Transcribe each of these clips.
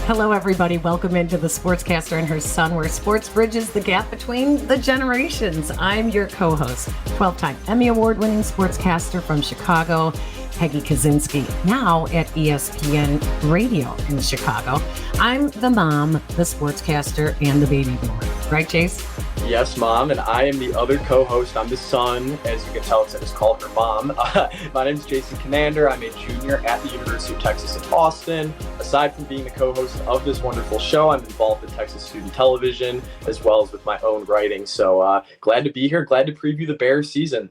Hello, everybody. Welcome into the Sportscaster and Her Son, where sports bridges the gap between the generations. I'm your co-host, 12-time Emmy Award-winning sportscaster from Chicago, Peggy Kaczynski, now at ESPN Radio in Chicago. I'm the mom, the sportscaster, and the baby boomer. Right, Jace? Yes, Mom, and I am the other co-host. I'm the son, as you can tell, because I just called her Mom. My name is Jason Conander. I'm a junior at the University of Texas at Austin. Aside from being the co-host of this wonderful show, I'm involved in Texas Student Television, as well as with my own writing. So glad to be here, glad to preview the Bears season.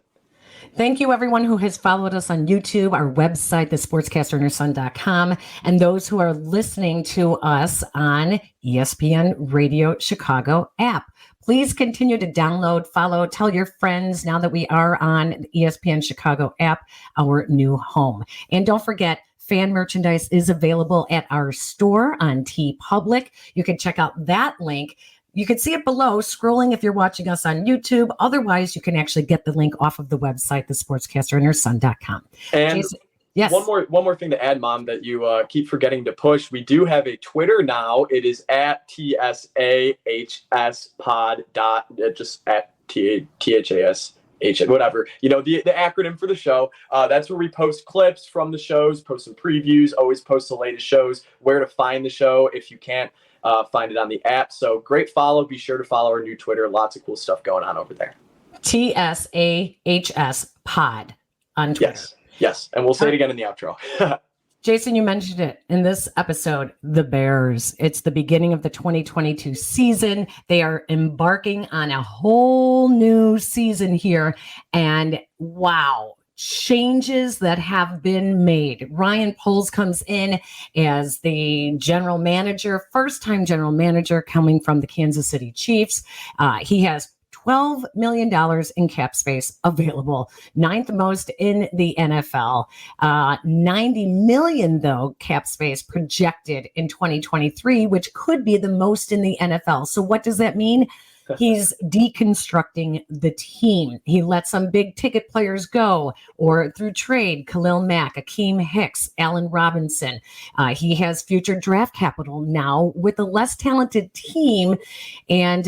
Thank you, everyone who has followed us on YouTube, our website, thesportscasterandherson.com, and those who are listening to us on ESPN Radio Chicago app. Please continue to download, follow, tell your friends now that we are on the ESPN Chicago app, our new home. And don't forget, fan merchandise is available at our store on TeePublic. You can check out that link. You can see it below, scrolling if you're watching us on YouTube. Otherwise, you can actually get the link off of the website, thesportscasterandherson.com. And Jason, yes. One more thing to add, Mom, that you keep forgetting to push. We do have a Twitter now. It is at TSAHS pod just at THAS. Whatever, the acronym for the show. That's where we post clips from the shows, post some previews, always post the latest shows, where to find the show if you can't find it on the app. So great follow. Be sure to follow our new Twitter. Lots of cool stuff going on over there. TSAHS pod on Twitter. Yes. And we'll say it again in the outro. Jason, you mentioned it in this episode, the Bears. It's the beginning of the 2022 season. They are embarking on a whole new season here. And wow, changes that have been made. Ryan Poles comes in as the general manager, first-time general manager coming from the Kansas City Chiefs. He has $12 million in cap space available, ninth most in the NFL. 90 million, though, cap space projected in 2023, which could be the most in the NFL. So what does that mean? He's deconstructing the team. He let some big ticket players go or through trade, Khalil Mack, Akeem Hicks, Allen Robinson. He has future draft capital now with a less talented team. And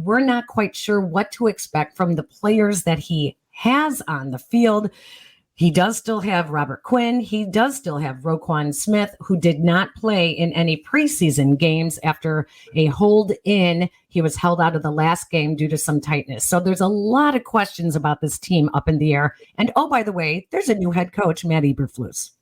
we're not quite sure what to expect from the players that he has on the field. He does still have Robert Quinn. He does still have Roquan Smith, who did not play in any preseason games after a hold in. He was held out of the last game due to some tightness. So there's a lot of questions about this team up in the air. And oh, by the way, there's a new head coach, Matt Eberflus.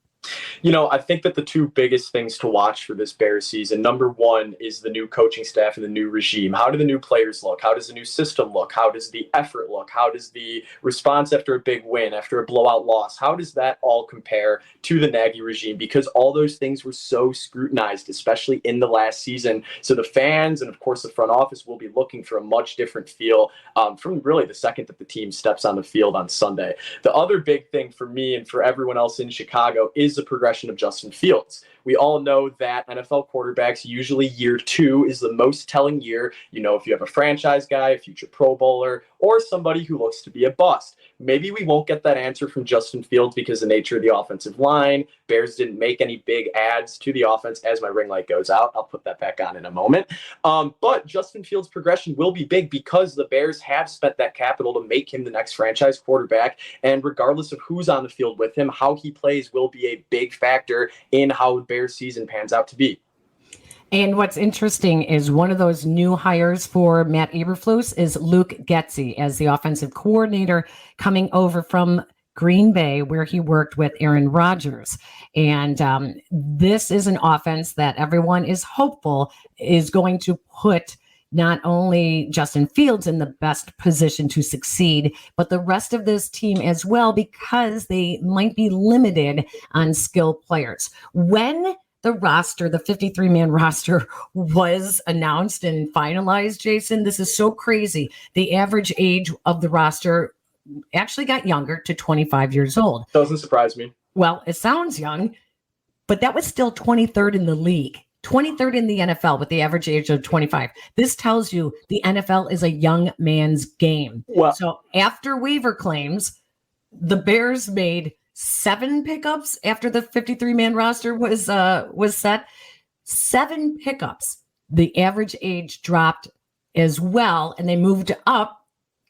I think that the two biggest things to watch for this Bears season, number one, is the new coaching staff and the new regime. How do the new players look? How does the new system look? How does the effort look? How does the response after a big win, after a blowout loss? How does that all compare to the Nagy regime? Because all those things were so scrutinized, especially in the last season. So the fans and, of course, the front office will be looking for a much different feel from really the second that the team steps on the field on Sunday. The other big thing for me and for everyone else in Chicago is the progression of Justin Fields. We all know that NFL quarterbacks, usually year two is the most telling year. If you have a franchise guy, a future Pro Bowler, or somebody who looks to be a bust. Maybe we won't get that answer from Justin Fields because of the nature of the offensive line. Bears didn't make any big adds to the offense. As my ring light goes out, I'll put that back on in a moment. But Justin Fields' progression will be big because the Bears have spent that capital to make him the next franchise quarterback. And regardless of who's on the field with him, how he plays will be a big factor in how the Bears season pans out to be. And what's interesting is one of those new hires for Matt Eberflus is Luke Getsy as the offensive coordinator coming over from Green Bay, where he worked with Aaron Rodgers. And this is an offense that everyone is hopeful is going to put not only Justin Fields in the best position to succeed, but the rest of this team as well, because they might be limited on skilled players. When the roster, the 53-man roster, was announced and finalized, Jason, this is so crazy. The average age of the roster actually got younger to 25 years old. Doesn't surprise me. Well, it sounds young, but that was still 23rd in the league. 23rd in the NFL with the average age of 25. This tells you the NFL is a young man's game. Well, so after waiver claims, the Bears made 7 pickups after the 53-man roster was set. 7 pickups. The average age dropped as well, and they moved up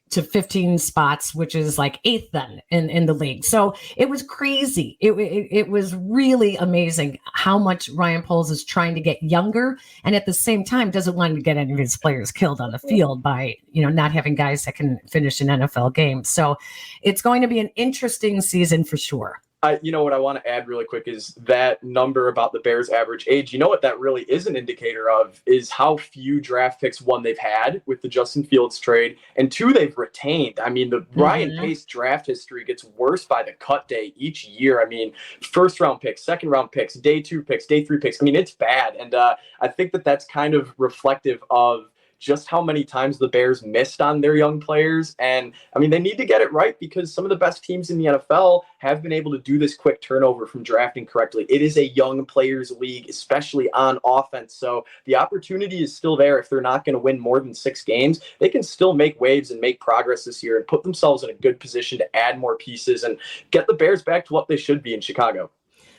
to 15 spots, which is like 8th then in the league. So it was crazy. It was really amazing how much Ryan Poles is trying to get younger, and at the same time doesn't want to get any of his players killed on the field by, not having guys that can finish an NFL game. So it's going to be an interesting season for sure. What I want to add really quick is that number about the Bears' average age. You know what that really is an indicator of is how few draft picks, one, they've had with the Justin Fields trade, and two, they've retained. I mean, the Ryan Pace draft history gets worse by the cut day each year. I mean, first round picks, second round picks, day 2 picks, day 3 picks. I mean, it's bad. And I think that that's kind of reflective of just how many times the Bears missed on their young players. And I mean, they need to get it right because some of the best teams in the NFL have been able to do this quick turnover from drafting correctly. It is a young players league, especially on offense. So the opportunity is still there. If they're not going to win more than 6 games, they can still make waves and make progress this year and put themselves in a good position to add more pieces and get the Bears back to what they should be in Chicago.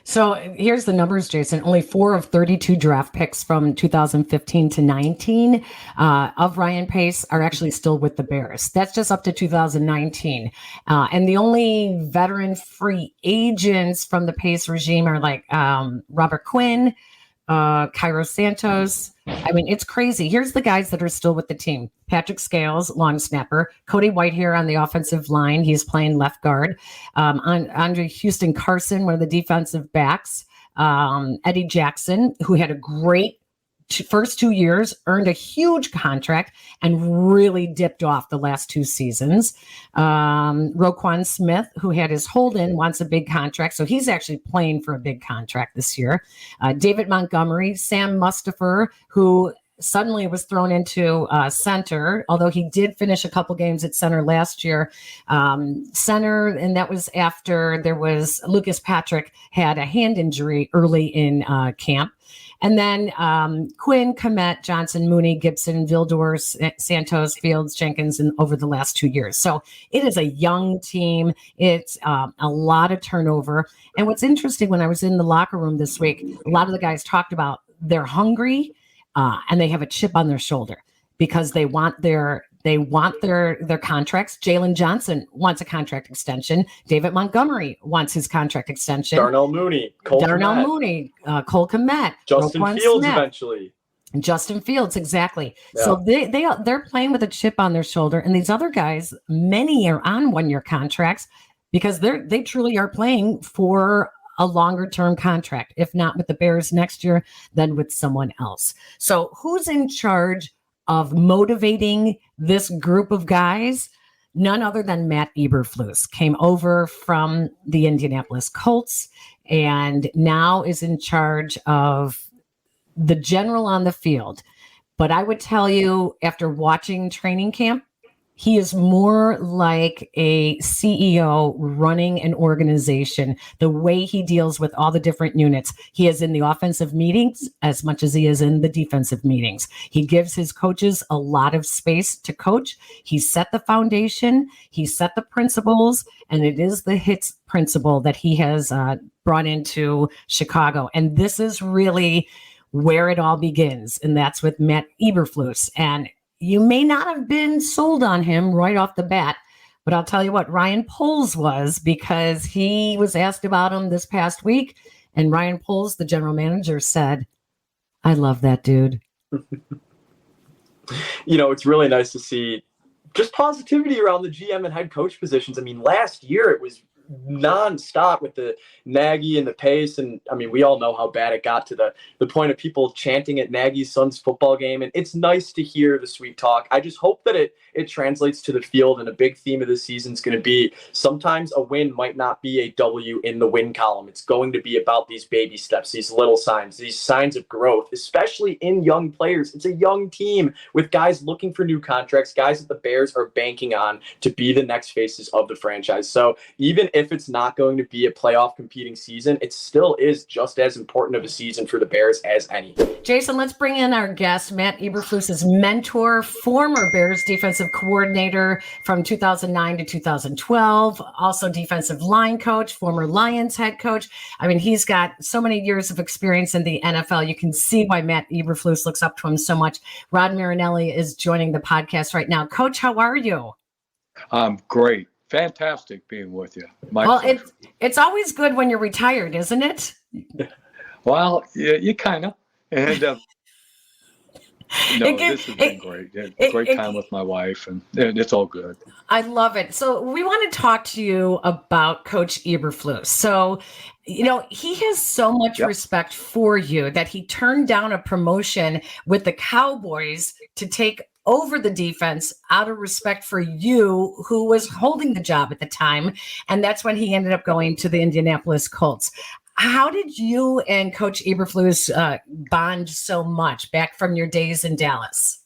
So here's the numbers, Jason. Only 4 of 32 draft picks from 2015 to 19 of Ryan Pace are actually still with the Bears. That's just up to 2019. And the only veteran free agents from the Pace regime are like Robert Quinn, Cairo Santos. I mean, it's crazy. Here's the guys that are still with the team. Patrick Scales, long snapper. Cody Whitehair on the offensive line. He's playing left guard. Andre Houston Carson, one of the defensive backs. Eddie Jackson, who had a great first 2 years, earned a huge contract and really dipped off the last 2 seasons. Roquan Smith, who had his hold-in, wants a big contract. So he's actually playing for a big contract this year. David Montgomery, Sam Mustipher, who suddenly was thrown into center, although he did finish a couple games at center last year. Center, and that was after Lucas Patrick had a hand injury early in camp. And then Quinn, Komet, Johnson, Mooney, Gibson, Vildor, Santos, Fields, Jenkins, and over the last 2 years. So it is a young team. It's a lot of turnover. And what's interesting, when I was in the locker room this week, a lot of the guys talked about they're hungry and they have a chip on their shoulder because they want their contracts. Jalen Johnson wants a contract extension. David Montgomery wants his contract extension. Darnell Mooney, Cole Komet, Justin Roquan Fields Smith. Eventually. Justin Fields, exactly. Yeah. So they're playing with a chip on their shoulder, and these other guys, many are on 1-year contracts because they truly are playing for a longer term contract. If not with the Bears next year, then with someone else. So who's in charge of motivating this group of guys? None other than Matt Eberflus. Came over from the Indianapolis Colts and now is in charge of the general on the field. But I would tell you, after watching training camp, he is more like a CEO running an organization. The way he deals with all the different units, he is in the offensive meetings as much as he is in the defensive meetings. He gives his coaches a lot of space to coach. He set the foundation, he set the principles, and it is the H.I.T.S principle that he has brought into Chicago. And this is really where it all begins, and that's with Matt Eberflus. And you may not have been sold on him right off the bat, but I'll tell you what, Ryan Poles was, because he was asked about him this past week. And Ryan Poles, the general manager, said, I love that dude. It's really nice to see just positivity around the GM and head coach positions. I mean, last year it was nonstop with the Nagy and the Pace. And I mean, we all know how bad it got to the point of people chanting at Nagy's son's football game. And it's nice to hear the sweet talk. I just hope that it translates to the field. And a big theme of this season is going to be sometimes a win might not be a W in the win column. It's going to be about these baby steps, these little signs, these signs of growth, especially in young players. It's a young team with guys looking for new contracts, guys that the Bears are banking on to be the next faces of the franchise. So even if it's not going to be a playoff competing season, it still is just as important of a season for the Bears as any. Jason, let's bring in our guest, Matt Eberflus's mentor, former Bears defensive coordinator from 2009 to 2012, also defensive line coach, former Lions head coach. I mean, he's got so many years of experience in the NFL. You can see why Matt Eberflus looks up to him so much. Rod Marinelli is joining the podcast right now. Coach, how are you? I'm great. Fantastic being with you. Well, it's always good when you're retired, isn't it? Well, yeah, you kind of. And this has been great. Great time with my wife, and it's all good. I love it. So we want to talk to you about Coach Eberflus. So, he has so much respect for you that he turned down a promotion with the Cowboys to take over the defense out of respect for you, who was holding the job at the time. And that's when he ended up going to the Indianapolis Colts. How did you and Coach Eberflus bond so much back from your days in Dallas?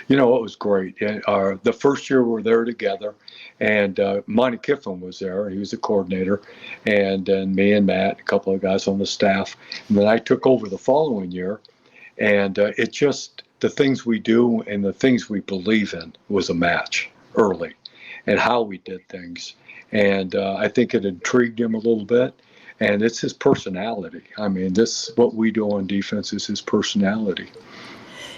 It was great. The first year we were there together, and Monty Kiffin was there. He was the coordinator, and then me and Matt, a couple of guys on the staff. And then I took over the following year, and it just, the things we do and the things we believe in was a match early, and how we did things. And I think it intrigued him a little bit. And it's his personality. I mean, what we do on defense is his personality.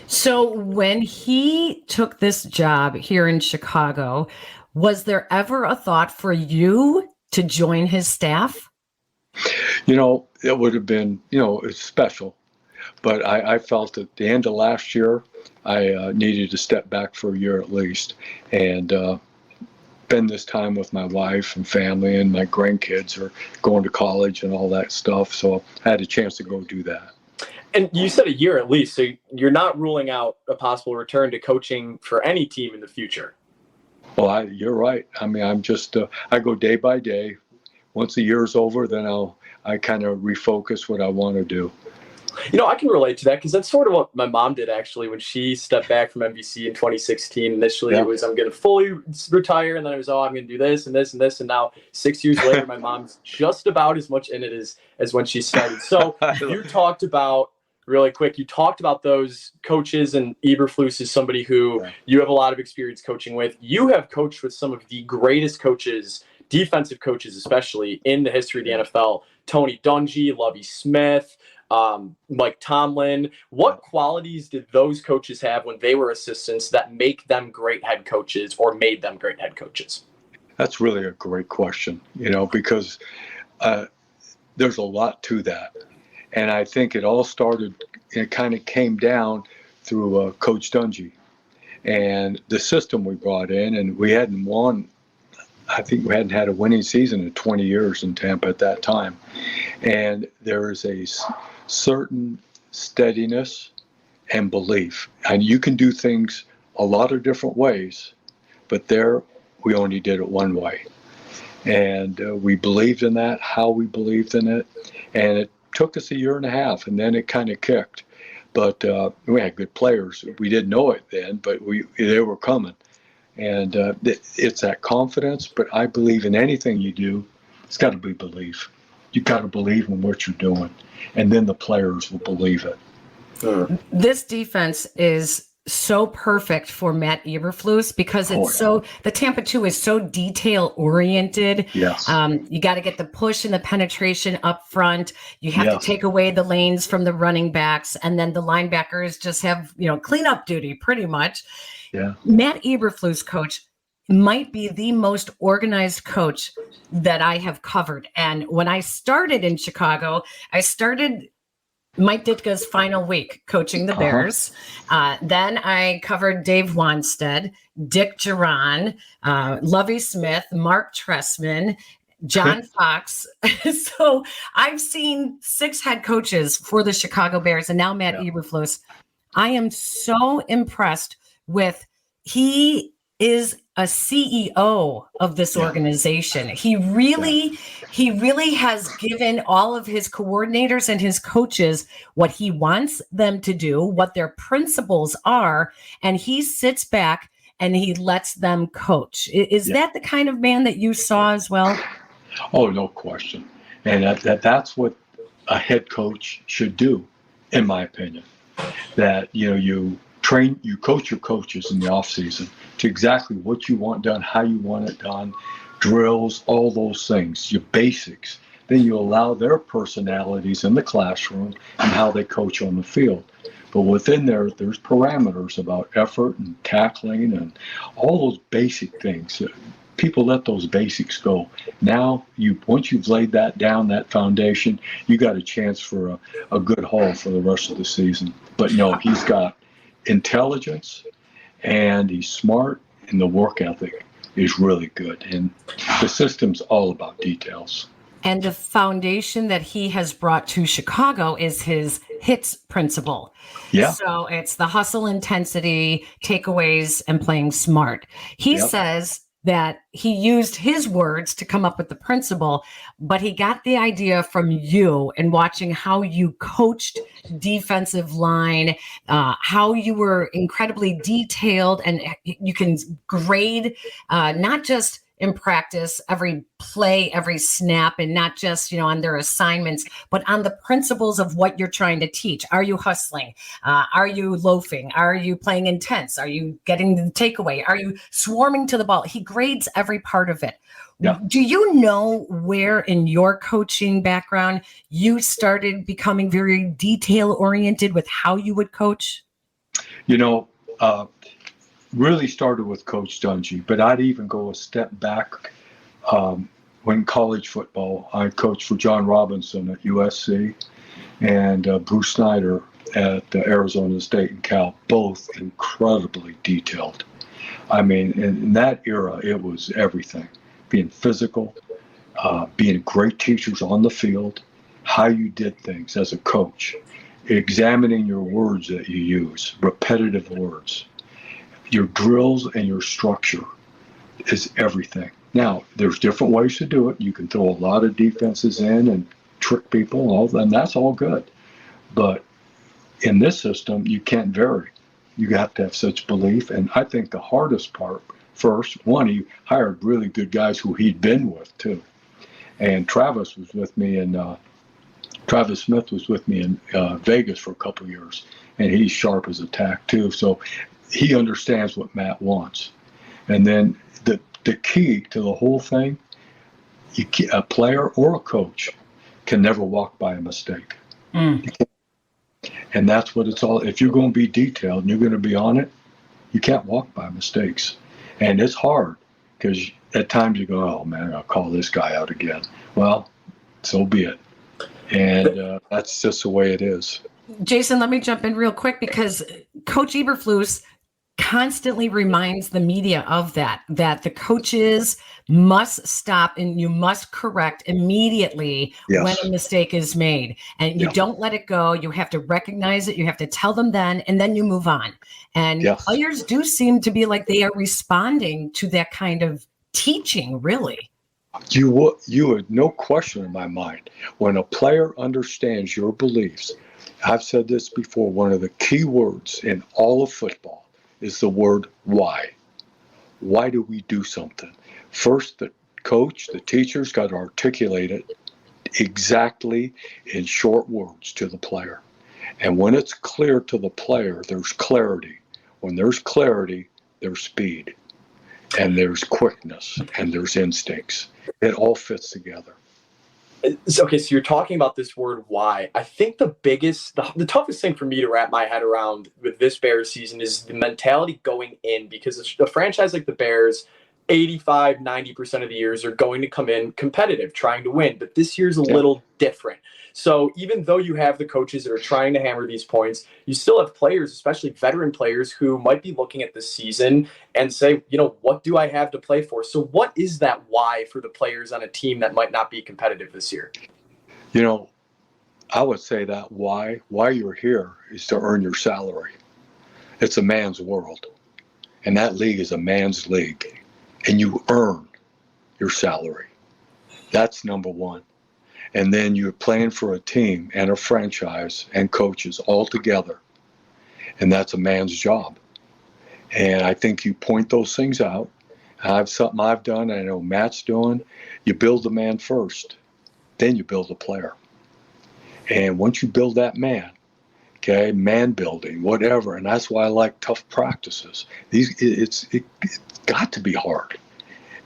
So when he took this job here in Chicago, was there ever a thought for you to join his staff? It would have been, it's special. But I felt at the end of last year, I needed to step back for a year at least. And spend this time with my wife and family, and my grandkids are going to college and all that stuff. So I had a chance to go do that. And you said a year at least, so you're not ruling out a possible return to coaching for any team in the future. Well, you're right. I mean, I'm just, I go day by day. Once the year's over, then I kind of refocus what I want to do. I can relate to that because that's sort of what my mom did actually when she stepped back from NBC in 2016. Initially, It was, I'm going to fully retire, and then it was, I'm going to do this and this and this. And now 6 years later, my mom's just about as much in it as when she started. So you talked about, really quick, those coaches, and Eberflus is somebody who you have a lot of experience coaching with. You have coached with some of the greatest coaches, defensive coaches especially, in the history of the NFL. Tony Dungy, Lovie Smith, Mike Tomlin. What qualities did those coaches have when they were assistants that make them great head coaches, or made them great head coaches? That's really a great question, because there's a lot to that. And I think it all started, it kind of came down through Coach Dungy and the system we brought in. And we hadn't won, I think we hadn't had a winning season in 20 years in Tampa at that time. And there is a certain steadiness and belief. And you can do things a lot of different ways, but there we only did it one way. And we believed in that, how we believed in it. And it took us a year and a half, and then it kind of kicked. But we had good players. We didn't know it then, but they were coming. And it's that confidence, but I believe in anything you do, it's got to be belief. You got to believe in what you're doing, and then the players will believe it. This defense is so perfect for Matt Eberflus because it's the Tampa 2 is so detail oriented. Yes. You got to get the push and the penetration up front. You have to take away the lanes from the running backs, and then the linebackers just have, cleanup duty pretty much. Yeah. Matt Eberflus, coach, might be the most organized coach that I have covered. And when I started in Chicago, I started Mike Ditka's final week coaching the Bears. Then I covered Dave Wanstead, Dick Duran, Lovie Smith, Mark Trestman, John Fox. So I've seen 6 head coaches for the Chicago Bears, and now Matt Eberflus. I am so impressed with, he is a CEO of this organization. He really has given all of his coordinators and his coaches what he wants them to do, what their principles are, and he sits back and he lets them coach. Is that the kind of man that you saw as well? Oh, no question. And that's what a head coach should do, in my opinion. That, you coach your coaches in the off season to exactly what you want done, how you want it done, drills, all those things, your basics. Then you allow their personalities in the classroom and how they coach on the field. But within there's parameters about effort and tackling and all those basic things. People let those basics go. Now, once you've laid that down, that foundation, you got a chance for a good haul for the rest of the season. But no, he's got intelligence and he's smart, and the work ethic is really good. And the system's all about details. And the foundation that he has brought to Chicago is his H.I.T.S principle. Yeah. So it's the hustle, intensity, takeaways, and playing smart. He says that he used his words to come up with the principle, but he got the idea from you and watching how you coached defensive line, how you were incredibly detailed, and you can grade not just in practice every play, every snap, and not just on their assignments, but on the principles of what you're trying to teach. Are you hustling? Are you loafing? Are you playing intense? Are you getting the takeaway? Are you swarming to the ball? He grades every part of it. Yeah. Do you know where in your coaching background you started becoming very detail oriented with how you would coach? Really started with Coach Dungy, but I'd even go a step back. When college football, I coached for John Robinson at USC and Bruce Snyder at Arizona State and Cal, both incredibly detailed. I mean, in that era, it was everything. Being physical, being great teachers on the field, how you did things as a coach, examining your words that you use, repetitive words. Your drills and your structure is everything. Now, there's different ways to do it. You can throw a lot of defenses in and trick people, and that's all good. But in this system, you can't vary. You have to have such belief. And I think the hardest part, first, one, he hired really good guys who he'd been with, too. And Travis Smith was with me in Vegas for a couple of years, and he's sharp as a tack, too. So he understands what Matt wants. And then the key to the whole thing, a player or a coach can never walk by a mistake. And that's what it's all. If you're going to be detailed and you're going to be on it, you can't walk by mistakes. And it's hard because at times you go, oh, man, I'll call this guy out again. Well, so be it. And that's just the way it is. Jason, let me jump in real quick because Coach Eberflus constantly reminds the media of that the coaches must stop and you must correct immediately when a mistake is made, and you don't let it go. You have to recognize it. You have to tell them then, and then you move on. And players do seem to be like they are responding to that kind of teaching, really. You had no question in my mind. When a player understands your beliefs, I've said this before, one of the key words in all of football is the word why. Why do we do something? First, the coach, the teacher's got to articulate it exactly in short words to the player. And when it's clear to the player, there's clarity. When there's clarity, there's speed. And there's quickness. And there's instincts. It all fits together. Okay, so you're talking about this word why. I think the toughest thing for me to wrap my head around with this Bears season is the mentality going in, because a franchise like the Bears, 85-90% of the years are going to come in competitive, trying to win. But this year's a little different. So even though you have the coaches that are trying to hammer these points, you still have players, especially veteran players, who might be looking at this season and say, what do I have to play for? So what is that why for the players on a team that might not be competitive this year? I would say that why you're here is to earn your salary. It's a man's world. And that league is a man's league. And you earn your salary. That's number one. And then you're playing for a team and a franchise and coaches all together. And that's a man's job. And I think you point those things out. Something I've done, I know Matt's doing. You build the man first, then you build the player. And once you build that man, okay, man building, whatever, and that's why I like tough practices. It's got to be hard,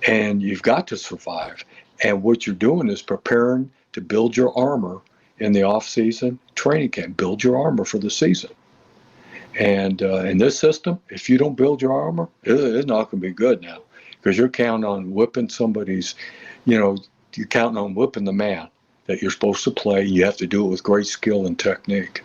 and you've got to survive. And what you're doing is preparing to build your armor in the off-season training camp. Build your armor for the season. And in this system, if you don't build your armor, it's not going to be good now, because you're counting on whipping somebody's, you're counting on whipping the man that you're supposed to play. You have to do it with great skill and technique.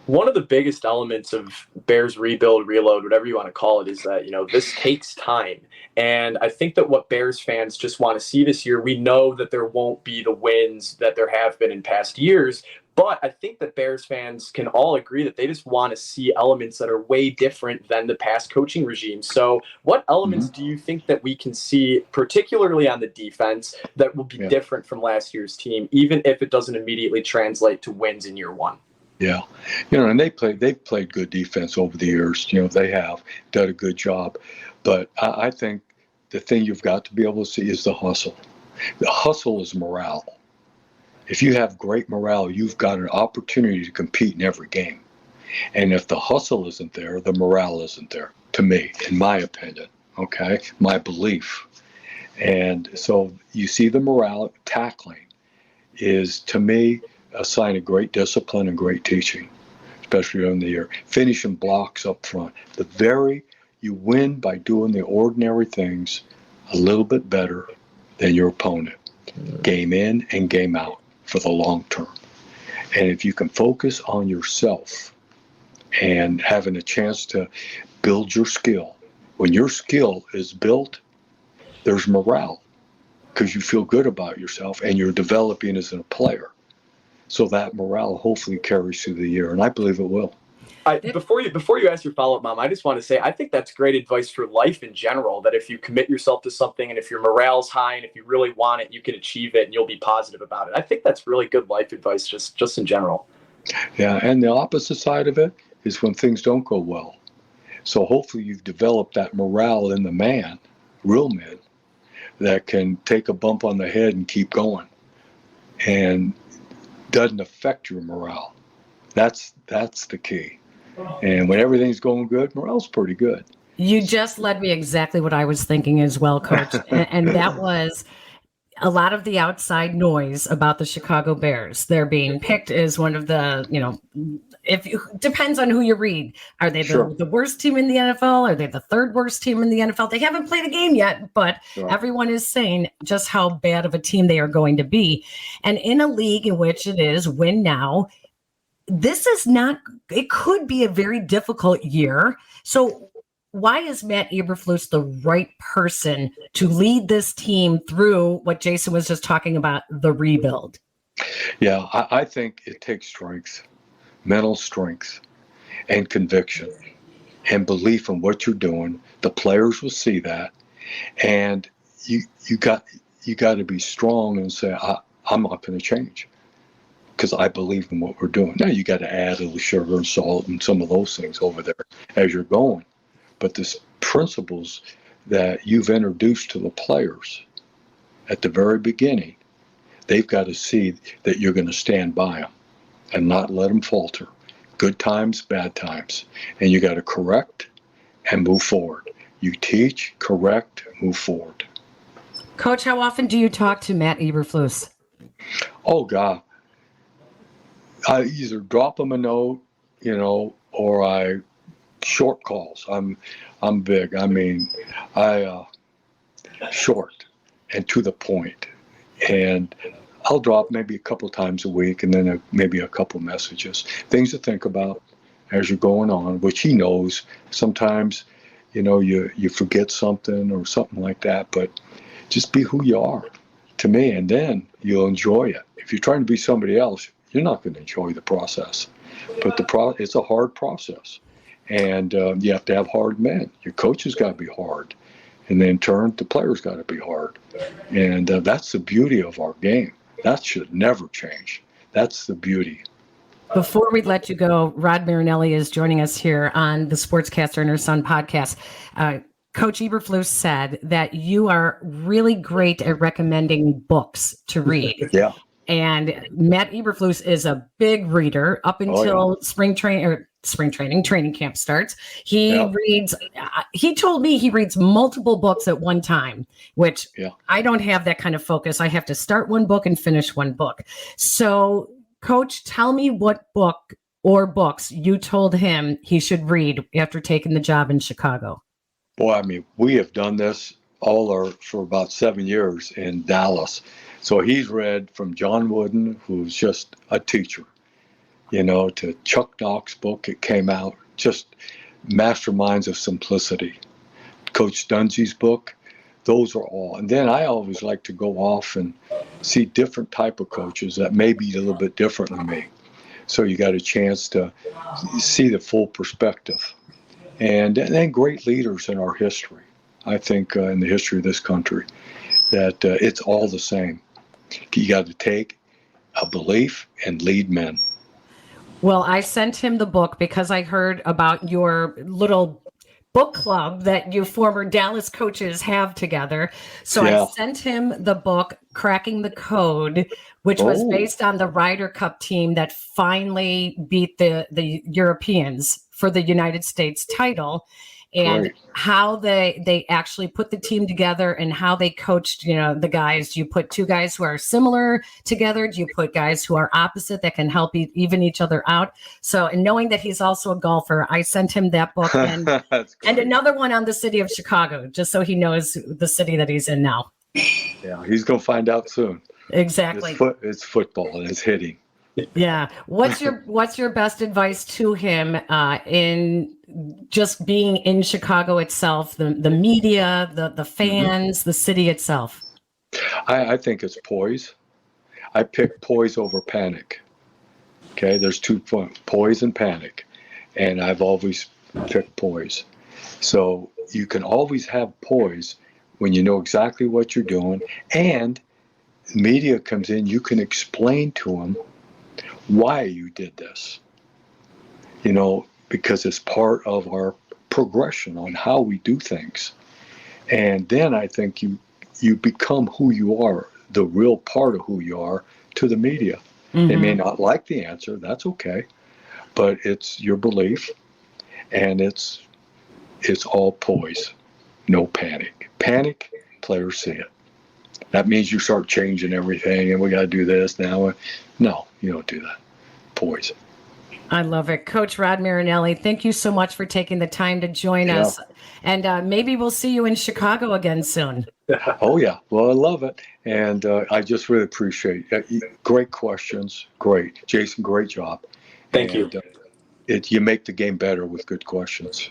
One of the biggest elements of Bears rebuild, reload, whatever you want to call it, is that, this takes time. And I think that what Bears fans just want to see this year, we know that there won't be the wins that there have been in past years, but I think that Bears fans can all agree that they just want to see elements that are way different than the past coaching regime. So what elements do you think that we can see, particularly on the defense, that will be different from last year's team, even if it doesn't immediately translate to wins in year one? Yeah, and they've played good defense over the years. They have done a good job, but I think the thing you've got to be able to see is the hustle. The hustle is morale. If you have great morale, you've got an opportunity to compete in every game. And if the hustle isn't there, the morale isn't there, to me, in my opinion, okay, my belief. And so you see the morale. Tackling is, to me, a sign of great discipline and great teaching, especially during the year. Finishing blocks up front. You win by doing the ordinary things a little bit better than your opponent, game in and game out, for the long term. And if you can focus on yourself and having a chance to build your skill, when your skill is built, there's morale, because you feel good about yourself and you're developing as a player. So that morale hopefully carries through the year, and I believe it will. Before you ask your follow-up, Mom, I just want to say I think that's great advice for life in general, that if you commit yourself to something and if your morale's high and if you really want it, you can achieve it and you'll be positive about it. I think that's really good life advice just in general. Yeah, and the opposite side of it is when things don't go well. So hopefully you've developed that morale in the man, real men, that can take a bump on the head and keep going. And doesn't affect your morale. That's the key. And when everything's going good, morale's pretty good. You just led me exactly what I was thinking as well, Coach. And that was a lot of the outside noise about the Chicago Bears. They're being picked as one of the, depends on who you read. Are they the worst team in the NFL? Are they the third worst team in the NFL? They haven't played a game yet, but everyone is saying just how bad of a team they are going to be. And in a league in which it is win now, it could be a very difficult year. So why is Matt Eberflus the right person to lead this team through what Jason was just talking about, the rebuild? Yeah, I think it takes strength, mental strength, and conviction, and belief in what you're doing. The players will see that, and you got to be strong and say, I'm not going to change, because I believe in what we're doing. Now you got to add a little sugar and salt and some of those things over there as you're going. But the principles that you've introduced to the players at the very beginning, they've got to see that you're going to stand by them and not let them falter. Good times, bad times. And you got to correct and move forward. You teach, correct, move forward. Coach, how often do you talk to Matt Eberflus? Oh, God. I either drop him a note, or I short calls. I'm big. I mean, short and to the point. And I'll drop maybe a couple times a week, and then maybe a couple messages, things to think about as you're going on, which he knows. Sometimes, you forget something or something like that, but just be who you are to me, and then you'll enjoy it. If you're trying to be somebody else, you're not going to enjoy the process. But it's a hard process. And you have to have hard men. Your coach has got to be hard. And then in turn, the players got to be hard. And that's the beauty of our game. That should never change. That's the beauty. Before we let you go, Rod Marinelli is joining us here on the Sportscaster and Her Son podcast. Coach Eberflus said that you are really great at recommending books to read. Yeah. And Matt Eberflus is a big reader up until training camp starts. He reads, he told me he reads multiple books at one time, which I don't have that kind of focus. I have to start one book and finish one book. So, Coach, tell me what book or books you told him he should read after taking the job in Chicago. Boy, I mean, we have done this for about 7 years in Dallas. So he's read from John Wooden, who's just a teacher, to Chuck Knox's book. It came out, just Masterminds of Simplicity. Coach Dungy's book, those are all. And then I always like to go off and see different type of coaches that may be a little bit different than me. So you got a chance to see the full perspective. And then great leaders in our history. I think in the history of this country, that it's all the same. You got to take a belief and lead men. Well, I sent him the book because I heard about your little book club that you former Dallas coaches have together. So I sent him the book, Cracking the Code, which was based on the Ryder Cup team that finally beat the Europeans for the United States title. And how they actually put the team together and how they coached, the guys. Do you put two guys who are similar together? Do you put guys who are opposite that can help even each other out? So, and knowing that he's also a golfer, I sent him that book and another one on the city of Chicago, just so he knows the city that he's in now. Yeah, he's going to find out soon. Exactly. It's football and it's hitting. Yeah. What's your best advice to him in just being in Chicago itself, the media, the fans, the city itself? I think it's poise. I pick poise over panic. Okay, there's 2 points, poise and panic. And I've always picked poise. So you can always have poise when you know exactly what you're doing. And media comes in, you can explain to them why you did this, because it's part of our progression on how we do things. And then I think you become who you are, the real part of who you are to the media. Mm-hmm. They may not like the answer, that's okay, but it's your belief, and it's all poise, no panic. Panic, players see it. That means you start changing everything, and we got to do this now. No, you don't do that. Poise. I love it. Coach Rod Marinelli, thank you so much for taking the time to join us. And maybe we'll see you in Chicago again soon. Oh, yeah. Well, I love it. And I just really appreciate it. Great questions. Great. Jason, great job. Thank you. You make the game better with good questions.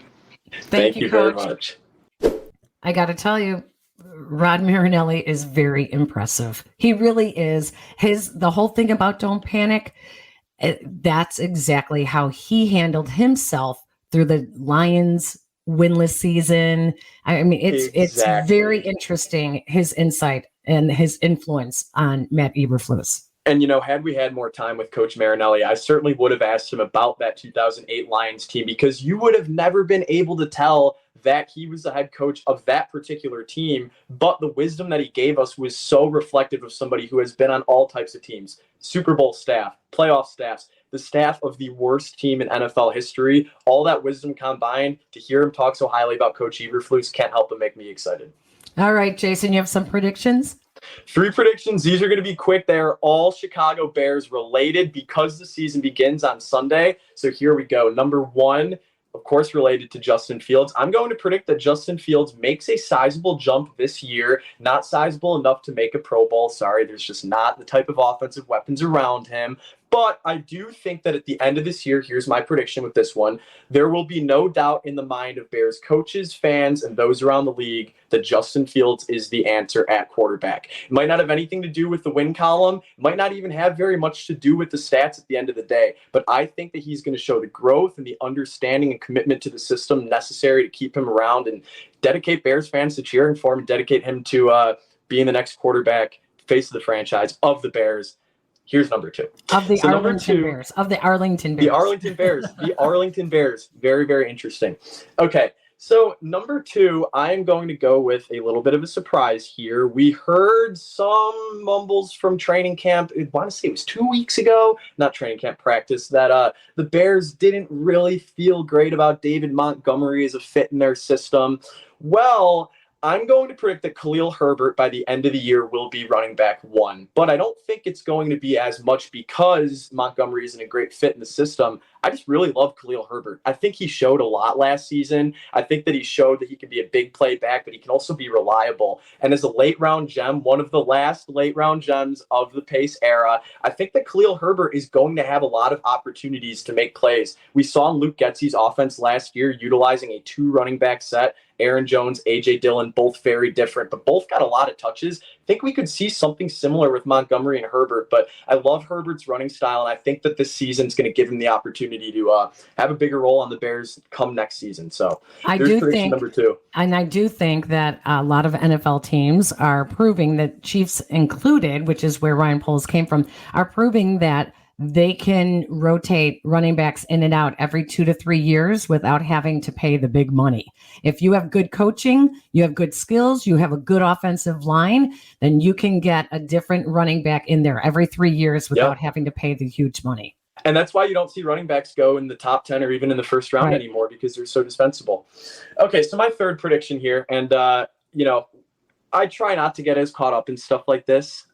Thank you very much. I got to tell you, Rod Marinelli is very impressive. He really is. The whole thing about don't panic, that's exactly how he handled himself through the Lions winless season. I mean, it's very interesting, his insight and his influence on Matt Eberflus. And, had we had more time with Coach Marinelli, I certainly would have asked him about that 2008 Lions team, because you would have never been able to tell that he was the head coach of that particular team. But the wisdom that he gave us was so reflective of somebody who has been on all types of teams, Super Bowl staff, playoff staffs, the staff of the worst team in NFL history. All that wisdom combined, to hear him talk so highly about Coach Eberflus can't help but make me excited. All right, Jason, you have some predictions? 3 predictions. These are going to be quick. They are all Chicago Bears related because the season begins on Sunday. So here we go. Number 1, of course, related to Justin Fields. I'm going to predict that Justin Fields makes a sizable jump this year. Not sizable enough to make a Pro Bowl. Sorry, there's just not the type of offensive weapons around him. But I do think that at the end of this year, here's my prediction with this one, there will be no doubt in the mind of Bears coaches, fans, and those around the league that Justin Fields is the answer at quarterback. It might not have anything to do with the win column. It might not even have very much to do with the stats at the end of the day. But I think that he's going to show the growth and the understanding and commitment to the system necessary to keep him around and dedicate Bears fans to cheering for him and dedicate him to being the next quarterback, face of the franchise, of the Bears. Here's number 2. Of the Arlington Bears. The Arlington Bears. Very, very interesting. Okay, So number 2, I'm going to go with a little bit of a surprise here. We heard some mumbles from training camp. I want to say it was 2 weeks ago, not training camp, practice, that the Bears didn't really feel great about David Montgomery as a fit in their system. Well, I'm going to predict that Khalil Herbert by the end of the year will be running back 1, but I don't think it's going to be as much because Montgomery isn't a great fit in the system. I just really love Khalil Herbert. I think he showed a lot last season. I think that he showed that he can be a big play back, but he can also be reliable. And as a late round gem, one of the last late round gems of the Pace era, I think that Khalil Herbert is going to have a lot of opportunities to make plays. We saw in Luke Getsy's offense last year utilizing a 2 running back set. Aaron Jones, A.J. Dillon, both very different, but both got a lot of touches. I think we could see something similar with Montgomery and Herbert, but I love Herbert's running style, and I think that this season's going to give him the opportunity to have a bigger role on the Bears come next season. So there's prediction number 2. And I do think that a lot of NFL teams are proving that, Chiefs included, which is where Ryan Poles came from, are proving that they can rotate running backs in and out every 2 to 3 years without having to pay the big money. If you have good coaching, you have good skills, you have a good offensive line, then you can get a different running back in there every 3 years without having to pay the huge money. And that's why you don't see running backs go in the top 10 or even in the first round anymore, because they're so dispensable. Okay, so my third prediction here, and I try not to get as caught up in stuff like this,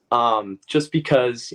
just because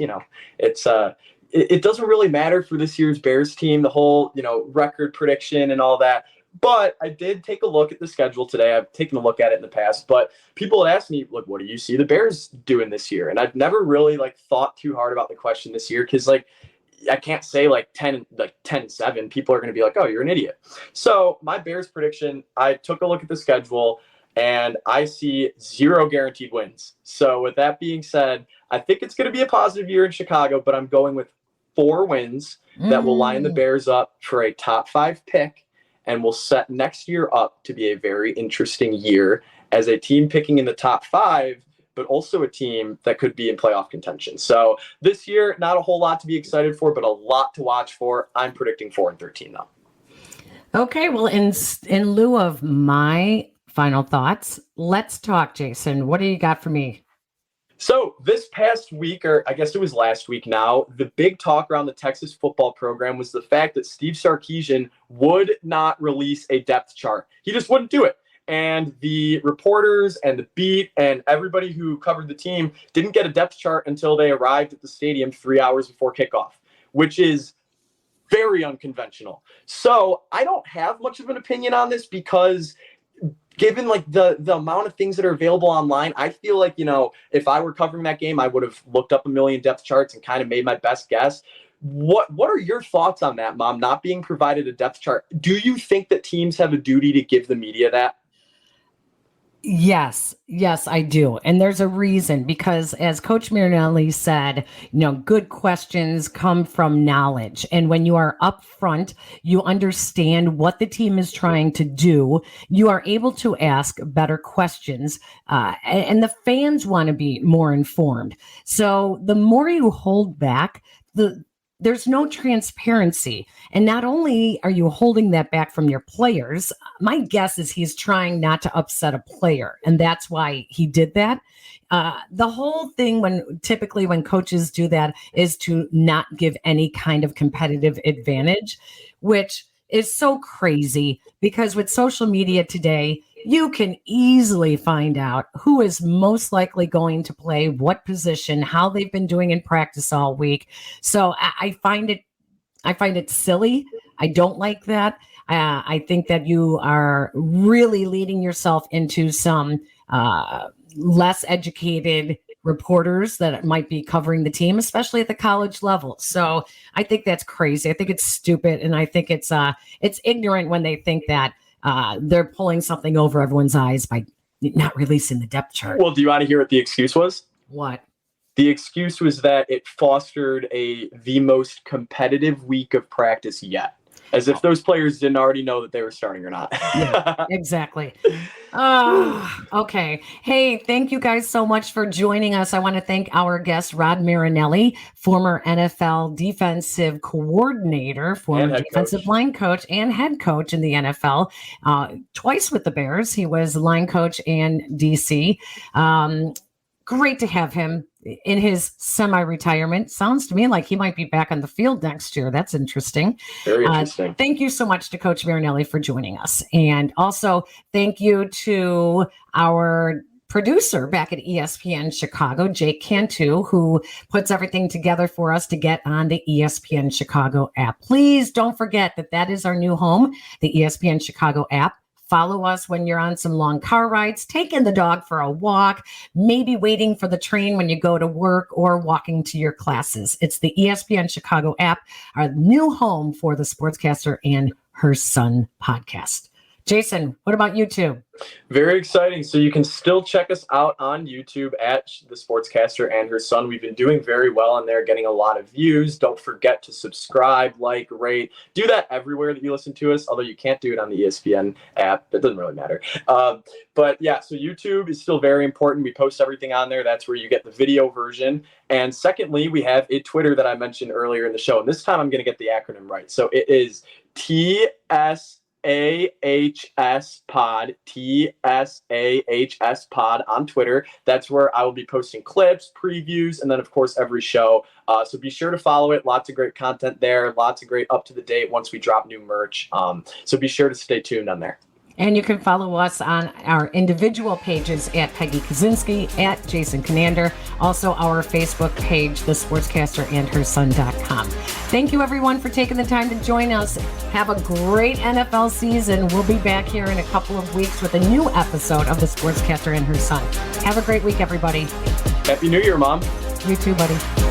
it doesn't really matter for this year's Bears team, the whole record prediction and all that. But I did take a look at the schedule today. I've taken a look at it in the past, but people had asked me, look, what do you see the Bears doing this year? And I've never really thought too hard about the question this year, because I can't say 10-7. People are going to be like, oh, you're an idiot. So my Bears prediction, I took a look at the schedule and I see 0 guaranteed wins. So with that being said, I think it's going to be a positive year in Chicago, but I'm going with 4 wins that will line the Bears up for a top 5 pick and will set next year up to be a very interesting year as a team picking in the top 5, but also a team that could be in playoff contention. So this year, not a whole lot to be excited for, but a lot to watch for. I'm predicting 4-13 though. Okay, well, in lieu of my final thoughts, let's talk, Jason. What do you got for me? So this past week, or I guess it was last week now, the big talk around the Texas football program was the fact that Steve Sarkisian would not release a depth chart. He just wouldn't do it. And the reporters and the beat and everybody who covered the team didn't get a depth chart until they arrived at the stadium 3 hours before kickoff, which is very unconventional. So I don't have much of an opinion on this, because given the amount of things that are available online, I feel like, if I were covering that game, I would have looked up a million depth charts and kind of made my best guess. What are your thoughts on that, Mom, not being provided a depth chart? Do you think that teams have a duty to give the media that? Yes, I do. And there's a reason, because as Coach Marinelli said, good questions come from knowledge. And when you are up front, you understand what the team is trying to do. You are able to ask better questions, and the fans want to be more informed. So the more you hold back, there's no transparency. And not only are you holding that back from your players, my guess is he's trying not to upset a player. And that's why he did that. The whole thing typically when coaches do that is to not give any kind of competitive advantage, which is so crazy, because with social media today, you can easily find out who is most likely going to play what position, how they've been doing in practice all week. So I find it silly. I don't like that. I think that you are really leading yourself into some less educated reporters that might be covering the team, especially at the college level. So I think that's crazy. I think it's stupid, and I think it's ignorant when they think that they're pulling something over everyone's eyes by not releasing the depth chart. Well, do you want to hear what the excuse was? What? The excuse was that it fostered the most competitive week of practice yet. As if those players didn't already know that they were starting or not. Yeah, exactly. Okay. Hey, thank you guys so much for joining us. I want to thank our guest, Rod Marinelli, former NFL defensive coordinator, former defensive line coach, and head coach in the NFL, twice with the Bears. He was line coach and DC. Great to have him in his semi-retirement. Sounds to me like he might be back on the field next year. That's interesting. Very interesting. Thank you so much to Coach Marinelli for joining us. And also thank you to our producer back at ESPN Chicago, Jake Cantu, who puts everything together for us to get on the ESPN Chicago app. Please don't forget that is our new home, the ESPN Chicago app. Follow us when you're on some long car rides, taking the dog for a walk, maybe waiting for the train when you go to work or walking to your classes. It's the ESPN Chicago app, our new home for the Sportscaster and Her Son podcast. Jason, what about YouTube? Very exciting. So you can still check us out on YouTube at the Sportscaster and Her Son. We've been doing very well on there, getting a lot of views. Don't forget to subscribe, like, rate. Do that everywhere that you listen to us, although you can't do it on the ESPN app. That doesn't really matter. But yeah, so YouTube is still very important. We post everything on there. That's where you get the video version. And secondly, we have a Twitter that I mentioned earlier in the show. And this time I'm going to get the acronym right. So it is TSAHS pod, TSAHS pod on Twitter. That's where I will be posting clips, previews, and then of course every show. So be sure to follow it. Lots of great content there. Lots of great up to the date once we drop new merch. So be sure to stay tuned on there. And you can follow us on our individual pages at Peggy Kaczynski, at Jason Conander, also our Facebook page, The Sportscaster and Her Son.com. Thank you, everyone, for taking the time to join us. Have a great NFL season. We'll be back here in a couple of weeks with a new episode of The Sportscaster and Her Son. Have a great week, everybody. Happy New Year, Mom. You too, buddy.